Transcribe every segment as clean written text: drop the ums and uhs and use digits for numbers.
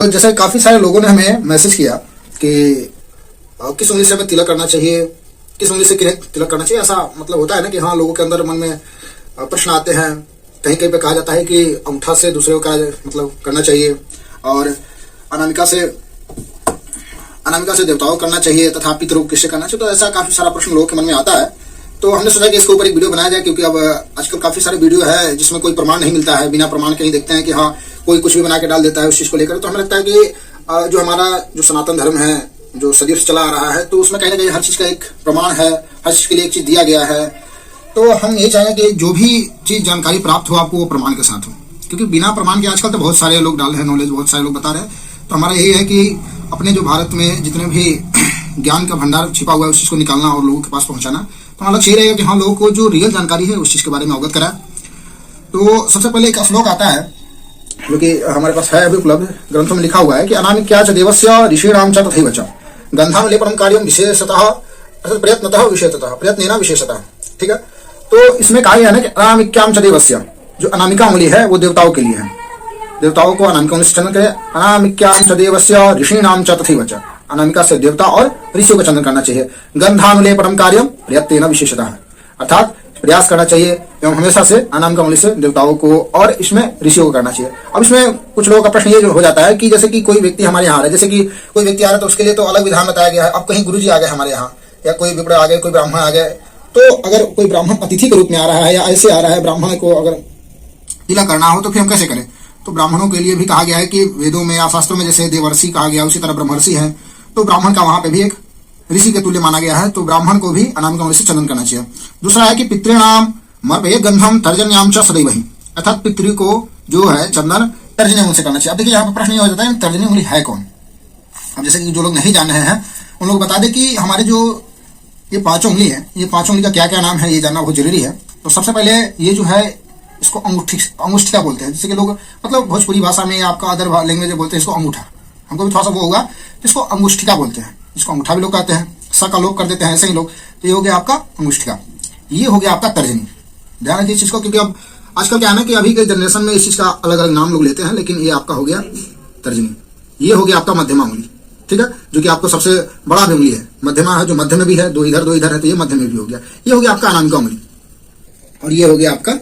तो जैसे काफी सारे लोगों ने हमें मैसेज किया कि किस उंगली से हमें तिलक करना चाहिए, किस उंगली से किन्हें तिलक करना चाहिए। ऐसा मतलब होता है ना कि हाँ, लोगों के अंदर मन में प्रश्न आते हैं। कहीं कहीं पे कहा जाता है कि अंगूठा से दूसरे का मतलब करना चाहिए और अनामिका से देवताओं करना चाहिए तथा पितरों किससे करना चाहिए। तो ऐसा काफी सारा प्रश्न लोगों के मन में आता है। तो हमने सोचा कि इसके ऊपर एक वीडियो बनाया जाए, क्योंकि अब आजकल काफी सारे वीडियो है जिसमें कोई प्रमाण नहीं मिलता है, बिना प्रमाण के नहीं देखते हैं कि हाँ कोई कुछ भी बना के डाल देता है उस चीज को लेकर। तो हमें लगता है कि जो हमारा जो सनातन धर्म है, जो सदियों से चला आ रहा है, तो उसमें कहीं ना कहीं हर चीज का एक प्रमाण है, हर चीज के लिए एक चीज दिया गया है। तो हम यही चाहेंगे कि जो भी चीज जानकारी प्राप्त हो आपको वो प्रमाण के साथ हो, क्योंकि बिना प्रमाण के आजकल तो बहुत सारे लोग डाल रहे हैं नॉलेज, बहुत सारे लोग बता रहे हैं। तो हमारा यही है कि अपने जो भारत में जितने भी ज्ञान का भंडार छिपा हुआ है उस चीज को निकालना और लोगों के पास पहुंचाना। तो हमारा लक्ष्य यही रहेगा कि हाँ, लोगों को जो रियल जानकारी है उस चीज के बारे में अवगत कराए। तो सबसे पहले एक श्लोक आता है जो कि हमारे पास है अभी उपलब्ध ग्रंथों में लिखा हुआ है कि अनामिक्या च देवस्य ऋषीणाम च तथैव च गंधाम लेपनम कार्यम विशेषतः प्रयत्नतः विशेषतः प्रयत्नेन विशेषतः। ठीक है, तो इसमें कहा गया है ना कि अनामिक्याम च देवस्य, जो अनामिका उंगली है वो देवताओं के लिए है। देवताओं को अनामिका उंगली से चंदन करें। अनामिक्याम च देवस्य ऋषीणाम च तथैव च, अनामिका से देवता और ऋषियों को चंदन करना चाहिए। गंधानुलेपनम कार्यम प्रयत्नेन विशेषतः, अर्थात प्रयास करना चाहिए एवं हमेशा से अनामिका उंगली से देवताओं को और इसमें ऋषियों को करना चाहिए। अब इसमें कुछ लोगों का प्रश्न ये जो हो जाता है कि जैसे कि कोई व्यक्ति हमारे यहाँ है, जैसे कि कोई व्यक्ति आ रहा है तो उसके लिए तो अलग विधान बताया गया है। अब कहीं गुरुजी आ गए हमारे यहाँ, या कोई विप्र आ गए, कोई ब्राह्मण आ गए, तो अगर कोई ब्राह्मण अतिथि के रूप में आ रहा है या ऐसे आ रहा है, ब्राह्मण को अगर तिलक करना हो तो फिर हम कैसे करें। तो ब्राह्मणों के लिए भी कहा गया है कि वेदों में या शास्त्रों में जैसे देवर्षि कहा गया, उसी तरह ब्रह्मर्षि है, तो ब्राह्मण का वहां पे भी एक ऋषि के तुल्य माना गया है। तो ब्राह्मण को भी अनामिका उंगली से चंदन करना चाहिए। दूसरा है कि पितृणाम मर्पयेत् गंधम तर्जन्याम च सदैवहि, अर्थात पितृ को जो है चंदन तर्जनी उंगली से करना चाहिए। अब देखिए यहाँ पे प्रश्न ये हो जाता है तर्जनी उंगली है कौन। अब जैसे कि जो लोग नहीं जान रहे हैं उन लोग बता दें कि हमारे जो ये पांचों उंगली है, ये पांचों उंगली का क्या क्या नाम है ये जानना बहुत जरूरी है। तो सबसे पहले ये जो है इसको अंगुष्ठिका बोलते हैं। जैसे कि लोग मतलब भोजपुरी भाषा में आपका अदर लैंग्वेज बोलते हैं इसको अंगूठा, हमको भी थोड़ा सा वो होगा, इसको अंगुष्ठिका बोलते हैं। इसको अंगूठा भी लोग कहते हैं, स का लोग कर देते हैं ऐसे ही लोग। तो ये हो गया आपका अंगुष्ठिका, ये हो गया आपका तर्जनी। ध्यान रखिए इस चीज को, क्योंकि अब आजकल क्या है ना कि अभी के जनरेशन में इस चीज का अलग अलग नाम लोग लेते हैं, लेकिन ये आपका हो गया तर्जनी। ये हो गया आपका मध्यमा उंगली, ठीक है, जो कि आपको सबसे बड़ा भी उंगली है। मध्यमा है जो मध्य में भी है, दो इधर है, तो ये मध्य में भी हो गया। ये हो गया आपका अनामिका उंगली, और ये हो गया आपका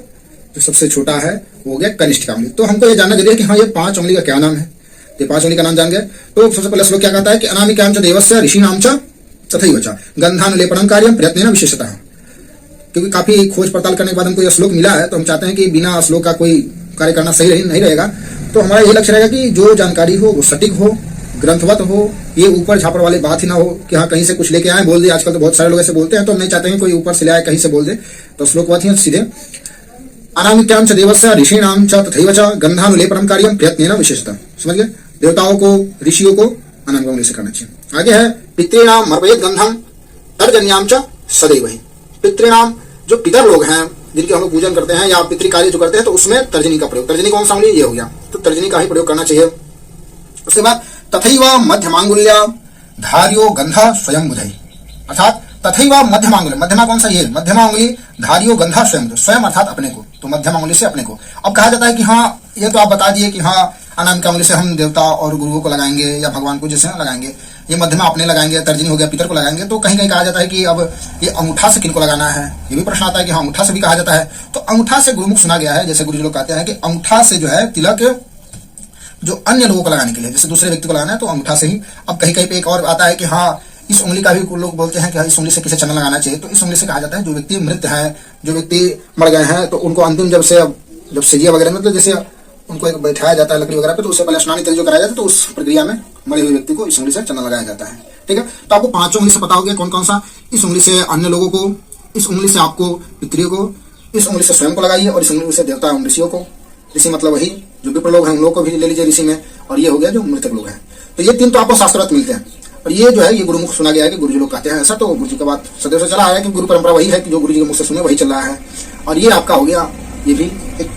जो सबसे छोटा है वो हो गया कनिष्ठिका उंगली। तो हमको ये जानना जरूरी है कि हाँ ये पांच उंगली का क्या नाम है। ये पांच उंगली का नाम जान गए तो सबसे पहले श्लोक क्या कहता है कि अनामिकाम च देवस्य ऋषीणाम च तथैव च गंधानुलेपनम कार्यम प्रयत्नेन विशेषतः। क्योंकि काफी खोज पड़ताल करने के बाद हमको यह श्लोक मिला है, तो हम चाहते हैं कि बिना श्लोक का कोई कार्य करना सही नहीं रहेगा। तो हमारा यही लक्ष्य रहेगा कि जो जानकारी हो वो सटीक हो, ग्रंथवत हो, ये ऊपर झापर वाली बात ही ना हो कि हाँ कहीं से कुछ लेके आए बोल दिए। आजकल तो बहुत सारे लोग ऐसे बोलते हैं, तो हम नहीं चाहते हैं कोई ऊपर से ले आए कहीं से बोल दे। तो श्लोकवत ही सीधे अनामिक्याम च देवस्य ऋषीणाम च तथैव च गंधानुलेपनम कार्यम प्रयत्नेन विशेषतः। समझ गए, देवताओं को ऋषियों को अनामिका उंगली से करना चाहिए। आगे है पितृणाम मर्पयेत् गंधम तर्जन्याम च सदैवहि। पितृणाम जो पितर लोग हैं जिनके हम लोग पूजन करते हैं या पितृ कार्य जो करते हैं, तो उसमें तर्जनी का प्रयोग, तर्जनी कौन सा उंगली ये हो गया, तो तर्जनी का ही प्रयोग करना चाहिए। उसके बाद तथैव मध्यमांगुल्या धार्यो गंधा स्वयं बुधई, अर्थात तथैव मध्यमांगुल्य, मध्यमा कौन सा ये मध्यमा उंगली, धार्यो गंधा स्वयं, स्वयं अर्थात अपने को, तो मध्यमा उंगली से अपने को। अब कहा जाता है कि हाँ ये तो आप बता दिए कि हाँ अनामिका उंगली से हम देवता और गुरुओं को लगाएंगे या भगवान को जैसे लगाएंगे, ये मध्यमा अपने लगाएंगे, तर्जनी हो गया पितर को लगाएंगे। तो कहीं कहीं कहा जाता है कि अब ये अंगूठा से किनको लगाना है, ये भी प्रश्न आता है कि हाँ अंगूठा से भी कहा जाता है। तो अंगूठा से गुरुमुख सुना गया है, जैसे गुरुजी लोग कहते हैं कि अंगूठा से जो है तिलक जो अन्य लोगों को लगाने के लिए, जैसे दूसरे व्यक्ति को लगाना है तो अंगूठा से ही। अब कहीं कहीं पे एक और आता है कि हाँ इस उंगली का भी लोग बोलते हैं कि इस उंगली से किसे चंदन लगाना चाहिए। तो इस उंगली से कहा जाता है जो व्यक्ति मृत है, जो व्यक्ति मर गए हैं, तो उनको अंतिम जब सजिया वगैरह में, तो जैसे उनको एक बैठाया जाता है लकड़ी वगैरह पे, तो उससे पहले स्नान इत्यादि जो कराया जाता है, तो उस प्रक्रिया में मरे हुए व्यक्ति को इस उंगली से चंदन लगाया जाता है। ठीक है, तो आपको पांचों उंगली से पता हो गया कौन कौन सा। इस उंगली से अन्य लोगों को, इस उंगली से आपको पितृयों को, इस उंगली से स्वयं को लगाइए, और इस उंगली से देवता एवं ऋषियों को। ऋषि मतलब वही जो विप्र लोग हैं उन लोगों को भी ले लीजिए ऋषि में, और ये हो गया जो मृतक लोग हैं। तो ये तीन तो आपको शास्त्रवत मिलते हैं, और ये जो है ये गुरुमुख सुना गया है कि गुरुजी लोग कहते हैं ऐसा। तो गुरुजी का बात सदैव से चला है कि गुरु परंपरा वही है कि जो गुरुजी के मुख से सुने वही चल रहा है। और ये आपका हो गया, ये भी एक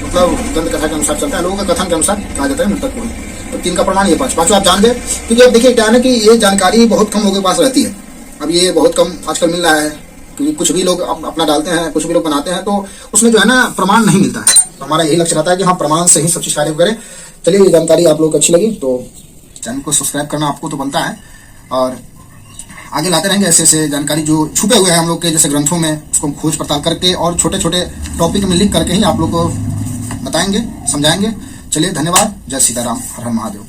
मतलब दंत कथा के अनुसार चलता है, लोगों के कथन के अनुसार कहा जाता है मृतक को। तो तीन का प्रमाण ये पांचों आप जान गए। क्योंकि अब देखिए क्या है ना कि ये जानकारी बहुत कम लोगों के पास रहती है। अब ये बहुत कम आजकल मिल रहा है, क्योंकि कुछ भी लोग अपना डालते हैं, कुछ भी लोग बनाते हैं, तो उसमें जो है ना प्रमाण नहीं मिलता है। तो हमारा यही लक्ष्य रहता है कि हाँ प्रमाण से ही सब चीज कार्य करें, चलिए, ये जानकारी आप लोग को अच्छी लगी तो चैनल को सब्सक्राइब करना आपको तो बनता है, और आगे लाते रहेंगे ऐसे ऐसे जानकारी जो छुपे हुए हैं हम लोग के जैसे ग्रंथों में, उसको खोज पड़ताल करके और छोटे छोटे टॉपिक में लिख करके ही आप लोग को बताएंगे, समझाएंगे। चलिए, धन्यवाद। जय सीताराम, हर हर महादेव।